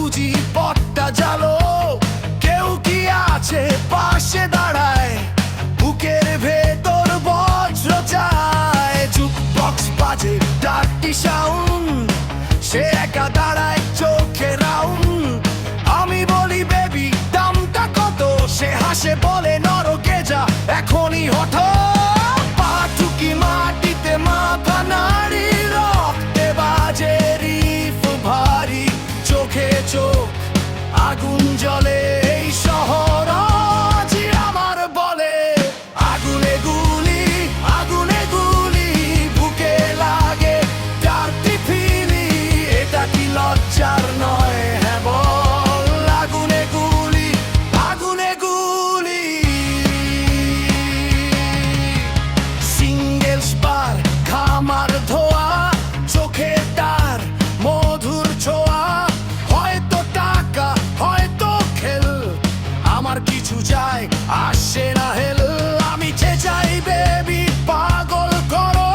খুঁজি পথটা জালো, কেউ কি আছে পাশে দাঁড়ায়, বুকের ভেতর বজ্র চায়। জুকবক্স বাজে ডার্টি সাউন্ড, সে একা দাঁড়ায় চোখে রাউন্ড। আমি বলি বেবি দামটা কত, সে হাসে বলে নরকে যা এখনই হঠাৎ। পা ঠুকি মাটিতে মাথা নাড়ি, রক্তে বাজে রিফ ভারী, চোখে চোখ আগুন জ্বলে এই শহর আজ আমার বলে। আগুনে গুলি, আগুনে গুলি, বুকে লাগে ডার্টি ফিলি, এটা কি লজ্জার নয়? হ্যাঁ বল। আগুনে গুলি, আগুনে গুলি, সিঙ্গেল স্পার খামার ধোয়া, চোখে তার মধুর ছোঁয়া। হয়তো টাকা হয়তো খেল, আমার কিছু যায় আসে না হেল। আমি চাই বেবি পাগল করো,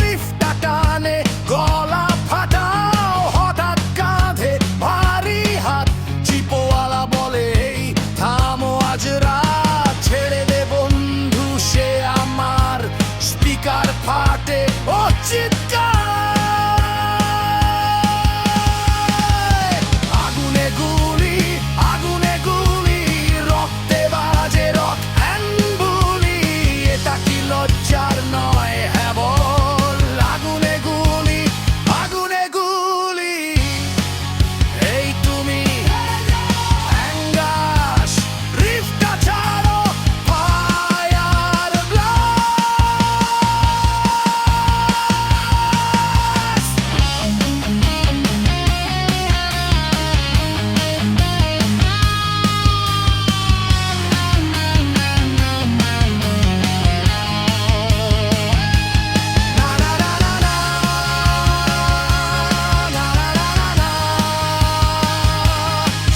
রিফটা টানে গলা ফাটাও। হঠাৎ কাঁধে ভারী হাত, চিপোয়ালা বলে এই থামো আজ রাত। ছেড়ে দে বন্ধু, সে আমার স্পিকার ফাটে ও চিৎকার। আগুনে গুলি, আগুনে গুলি, রক্তে বাজে রক অ্যান্ড বুলি, এটা কি লজ্জার নয়? হ্যাঁ বল। আগুনে গুলি, আগুনে গুলি, এই তুমি অ্যাঙ্গাস, রিফটা ছাড়ো, ফায়ার ব্লাস্ট। না না না না না, না না না না না,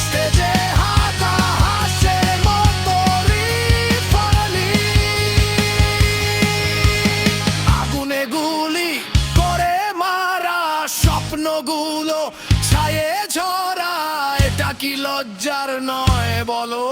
স্টেজে হাতা হাসের মতো রিফালি। আগুনে গুলি করে মারা, স্বপ্নগুলো ছায়ে ঝরা, এটা কি লজ্জার নয় বলো?